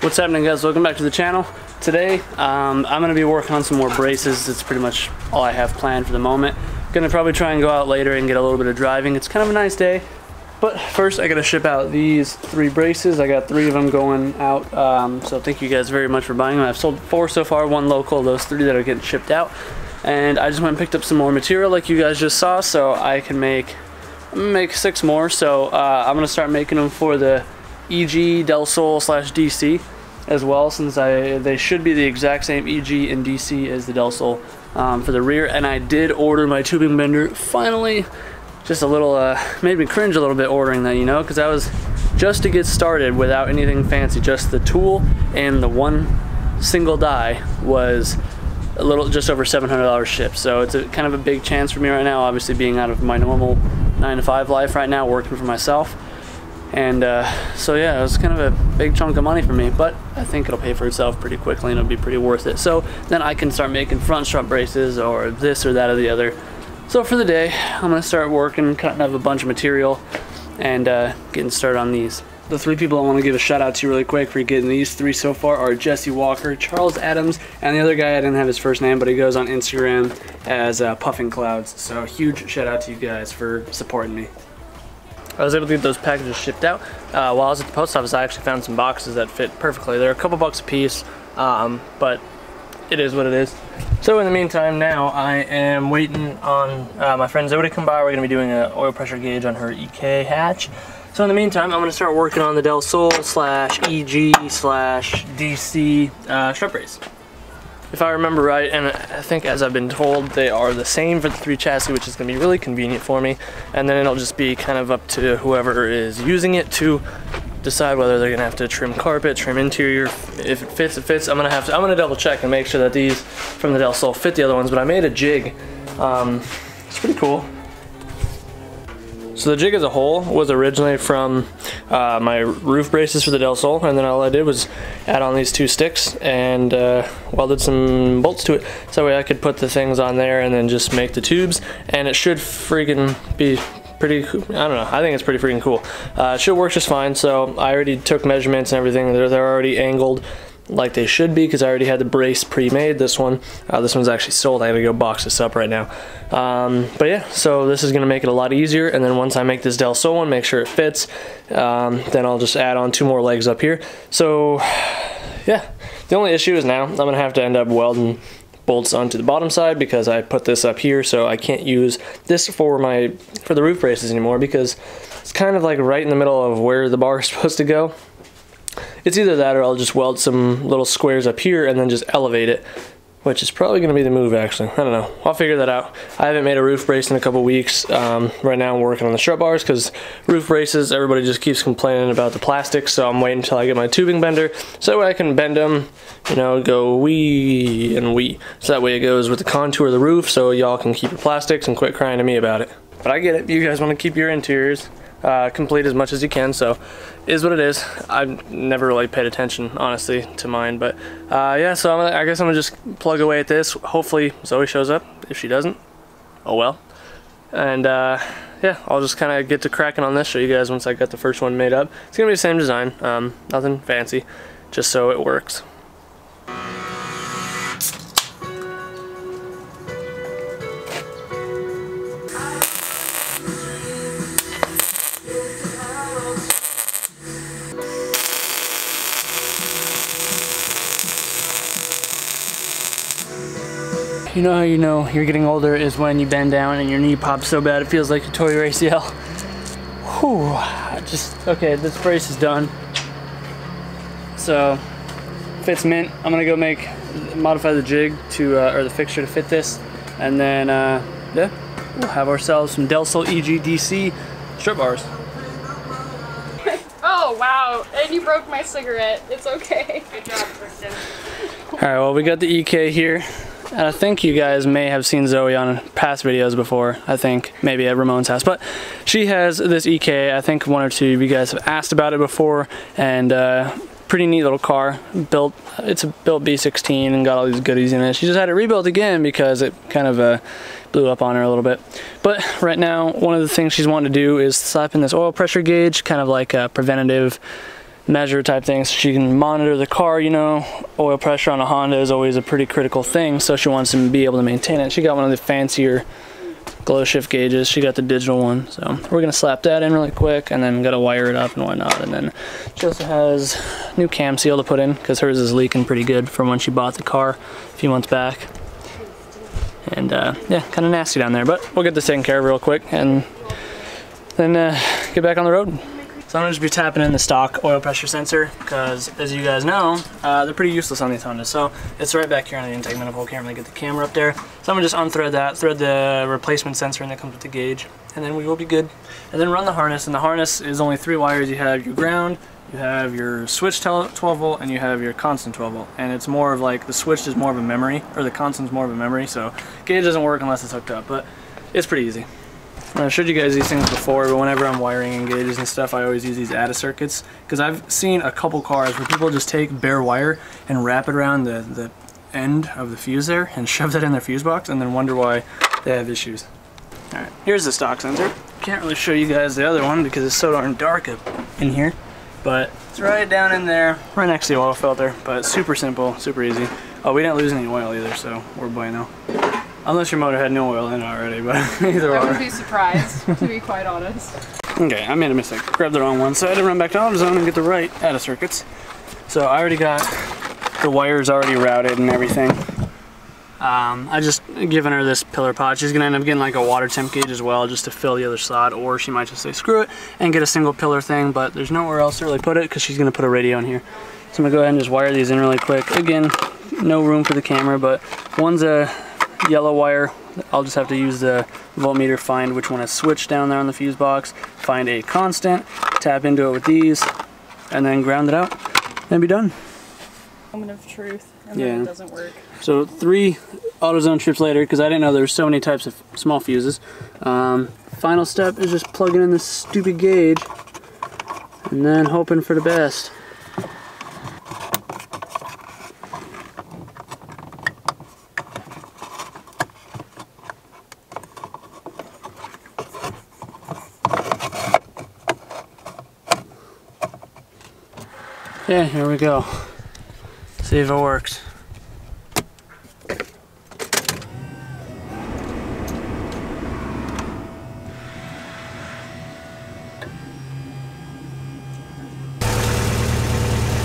What's happening, guys? Welcome back to the channel. Today I'm going to be working on some more braces. That's pretty much all I have planned for the moment. Gonna probably try and go out later and get a little bit of driving. It's kind of a nice day, but first I gotta ship out these 3 braces. I got 3 of them going out, so thank you guys very much for buying them. I've sold 4 so far, 1 local, those 3 that are getting shipped out. And I just went and picked up some more material like you guys just saw, so I can make 6 more. So I'm gonna start making them for the EG, Del Sol / DC as well, since they should be the exact same EG and DC as the Del Sol for the rear. And I did order my tubing bender finally. Just a little made me cringe a little bit ordering that, you know, because I was just to get started without anything fancy. Just the tool and the 1 single die was a little just over $700 shipped. So it's kind of a big chance for me right now, obviously being out of my normal 9-to-5 life right now, working for myself. And so yeah, it was kind of a big chunk of money for me, but I think it'll pay for itself pretty quickly and it'll be pretty worth it. So then I can start making front strut braces or this or that or the other. So for the day, I'm gonna start working, cutting up a bunch of material and getting started on these. The 3 people I want to give a shout out to really quick for getting these 3 so far are Jesse Walker, Charles Adams, and the other guy, I didn't have his first name, but he goes on Instagram as Puffing Clouds. So huge shout out to you guys for supporting me. I was able to get those packages shipped out. While I was at the post office, I actually found some boxes that fit perfectly. They're a couple bucks a piece, but it is what it is. So in the meantime, now I am waiting on my friend Zoe to come by. We're going to be doing an oil pressure gauge on her EK hatch. So in the meantime, I'm going to start working on the Del Sol / EG / DC strut brace. If I remember right, and I think as I've been told, they are the same for the 3 chassis, which is going to be really convenient for me. And then it'll just be kind of up to whoever is using it to decide whether they're going to have to trim carpet, trim interior. If it fits, it fits. I'm going to double check and make sure that these from the Del Sol fit the other ones. But I made a jig. It's pretty cool. So the jig as a whole was originally from my roof braces for the Del Sol, and then all I did was add on these 2 sticks and welded some bolts to it, so that way I could put the things on there and then just make the tubes, and it should freaking be pretty, I don't know, I think it's pretty freaking cool. It should work just fine. So I already took measurements and everything. They're already angled like they should be, because I already had the brace pre-made. This one's actually sold. I gotta go box this up right now. But yeah, so this is gonna make it a lot easier. And then once I make this Del Sol one, make sure it fits, then I'll just add on 2 more legs up here. So yeah, the only issue is now I'm gonna have to end up welding bolts onto the bottom side, because I put this up here, so I can't use this for the roof braces anymore, because it's kind of like right in the middle of where the bar is supposed to go. It's either that or I'll just weld some little squares up here and then just elevate it, which is probably going to be the move, actually. I don't know. I'll figure that out. I haven't made a roof brace in a couple weeks. Right now I'm working on the strut bars, because roof braces, everybody just keeps complaining about the plastic, so I'm waiting until I get my tubing bender so that way I can bend them, you know, go wee and wee. So that way it goes with the contour of the roof, so y'all can keep your plastics and quit crying to me about it. But I get it. You guys want to keep your interiors complete as much as you can, so is what it is. I've never really paid attention, honestly, to mine, but yeah, so I guess I'm gonna just plug away at this. Hopefully Zoe shows up. If she doesn't, oh well. And yeah, I'll just kind of get to cracking on this, show you guys once I got the first one made up. It's gonna be the same design, nothing fancy, just so it works. You know how you know you're getting older is when you bend down and your knee pops so bad it feels like you tore your ACL. Whew, okay, this brace is done. So, fits mint. I'm gonna go modify the jig to, or the fixture to fit this. And then, yeah, we'll have ourselves some Del Sol EG DC strut bars. Oh, wow, and you broke my cigarette. It's okay. Good job, Kristen. All right, well, we got the EK here. And I think you guys may have seen Zoe on past videos before, I think, maybe at Ramon's house. But she has this EK, I think 1 or 2 of you guys have asked about it before, and pretty neat little car. It's a built B16 and got all these goodies in it. She just had it rebuilt again because it kind of blew up on her a little bit. But right now, one of the things she's wanting to do is slap in this oil pressure gauge, kind of like a preventative measure type thing, so she can monitor the car. You know, oil pressure on a Honda is always a pretty critical thing, so she wants to be able to maintain it. She got one of the fancier Glowshift gauges. She got the digital one, so we're gonna slap that in really quick, and then gotta wire it up and whatnot. And then she also has new cam seal to put in because hers is leaking pretty good from when she bought the car a few months back. And yeah, kind of nasty down there, but we'll get this taken care of real quick and then get back on the road. So I'm gonna just be tapping in the stock oil pressure sensor because, as you guys know, they're pretty useless on these Hondas. So it's right back here on the intake manifold. Can't really get the camera up there. So I'm gonna just unthread that, thread the replacement sensor, and that comes with the gauge, and then we will be good. And then run the harness. And the harness is only 3 wires. You have your ground, you have your switch 12 volt, and you have your constant 12 volt. And it's more of like the switch is more of a memory, or the constant's more of a memory. So gauge doesn't work unless it's hooked up, but it's pretty easy. I've showed you guys these things before, but whenever I'm wiring in gauges and stuff, I always use these ATA circuits, because I've seen a couple cars where people just take bare wire and wrap it around the end of the fuse there and shove that in their fuse box and then wonder why they have issues. Alright, here's the stock sensor. Can't really show you guys the other one because it's so darn dark up in here, but it's right down in there, right next to the oil filter, but super simple, super easy. Oh, we didn't lose any oil either, so we're bueno. Unless your motor had no oil in it already, but either or. I wouldn't be surprised, to be quite honest. Okay, I made a mistake. Grabbed the wrong one, so I had to run back to AutoZone and get the right ATA circuits. So I already got the wires already routed and everything. I just given her this pillar pod. She's gonna end up getting like a water temp gauge as well, just to fill the other slot, or she might just say screw it and get a single pillar thing, but there's nowhere else to really put it because she's gonna put a radio in here. So I'm gonna go ahead and just wire these in really quick. Again, no room for the camera, but one's a yellow wire. I'll just have to use the voltmeter, find which one is switched down there on the fuse box, find a constant, tap into it with these, and then ground it out, and be done. Moment of truth, and then it doesn't work. So 3 AutoZone trips later, because I didn't know there were so many types of small fuses. Final step is just plugging in this stupid gauge, and then hoping for the best. Yeah, here we go. See if it works.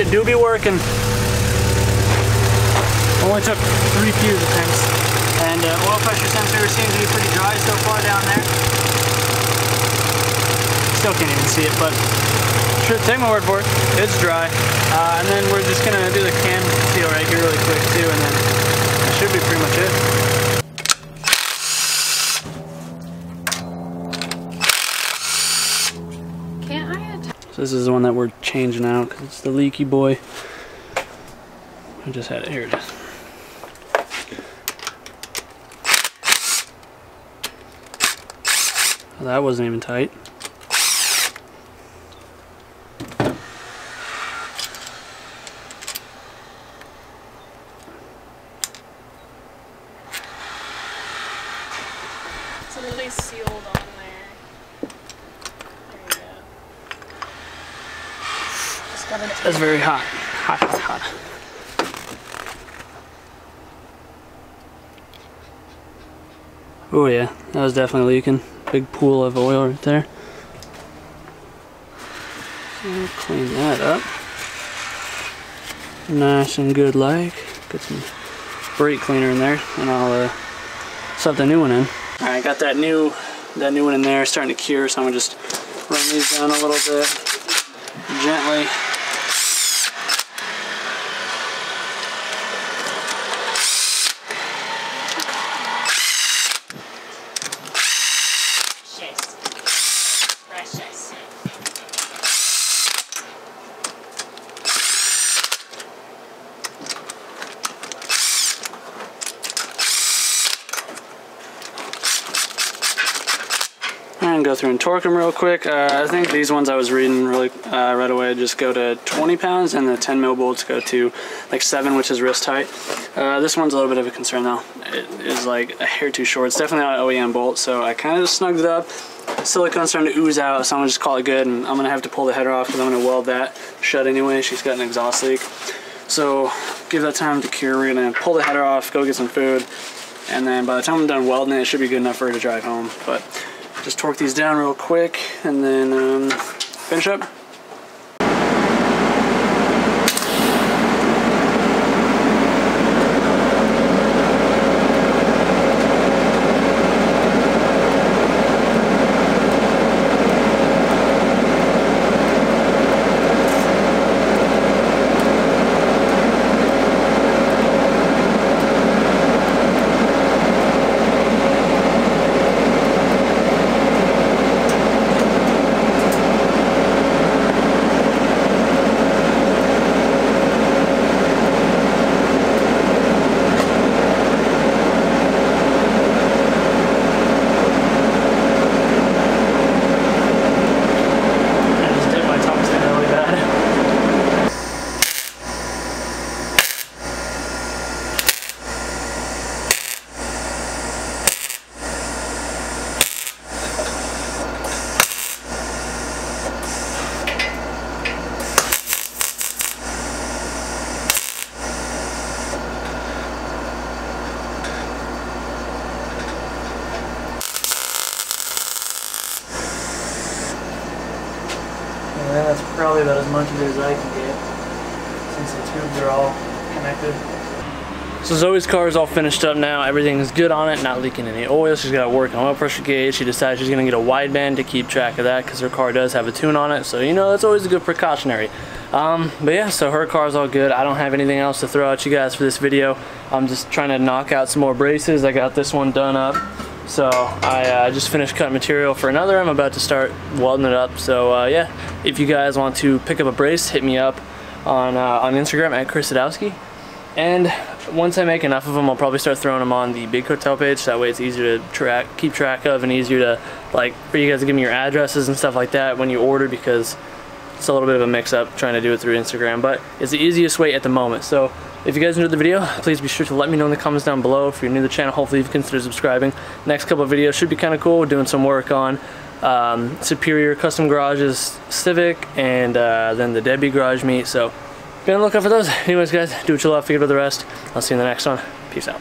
It do be working. Only took 3 fuse attempts. And oil pressure sensor seems to be pretty dry so far down there. Still can't even see it, but sure, take my word for it, it's dry. And then we're just gonna do the cam seal right here really quick too, and then that should be pretty much it. Can't I attach? So this is the one that we're changing out because it's the leaky boy. I just had it, here it is. Well, that wasn't even tight. It's really sealed on there. There you go. Just gotta take That's very hot. Hot, hot, hot. Oh yeah, that was definitely leaking. Big pool of oil right there. So clean that up. Nice and good like. Get some brake cleaner in there and I'll stuff the new one in. Alright, got that new one in there, starting to cure, so I'm gonna just run these down a little bit gently. And go through and torque them real quick. I think these ones I was reading really right away just go to 20 pounds, and the 10 mil bolts go to like 7, which is wrist height. This one's a little bit of a concern though. It is like a hair too short. It's definitely not an OEM bolt, so I kind of just snugged it up. silicone's starting to ooze out, so I'm gonna just call it good, and I'm gonna have to pull the header off because I'm gonna weld that shut anyway. She's got an exhaust leak. So give that time to cure. We're gonna pull the header off, go get some food, and then by the time I'm done welding it, it should be good enough for her to drive home. But just torque these down real quick and then finish up. And that's probably about as much of it as I can get, since the tubes are all connected. So Zoe's car is all finished up now. Everything's good on it, not leaking any oil. She's got to work on oil pressure gauge. She decided she's going to get a wideband to keep track of that because her car does have a tune on it. So, you know, that's always a good precautionary. But yeah, so her car's all good. I don't have anything else to throw at you guys for this video. I'm just trying to knock out some more braces. I got this one done up. So I just finished cutting material for another. I'm about to start welding it up. So yeah, if you guys want to pick up a brace, hit me up on Instagram at ChrisSadowski. And once I make enough of them, I'll probably start throwing them on the Big Hotel page. That way it's easier to keep track of, and easier to, like, for you guys to give me your addresses and stuff like that when you order, because it's a little bit of a mix-up trying to do it through Instagram, but it's the easiest way at the moment. So if you guys enjoyed the video, please be sure to let me know in the comments down below. If you're new to the channel, hopefully you've considered subscribing. Next couple of videos should be kind of cool. We're doing some work on Superior Custom Garage's Civic, and then the Debbie Garage meet. So be on the lookout for those. Anyways, guys, do what you love, forget about the rest. I'll see you in the next one. Peace out.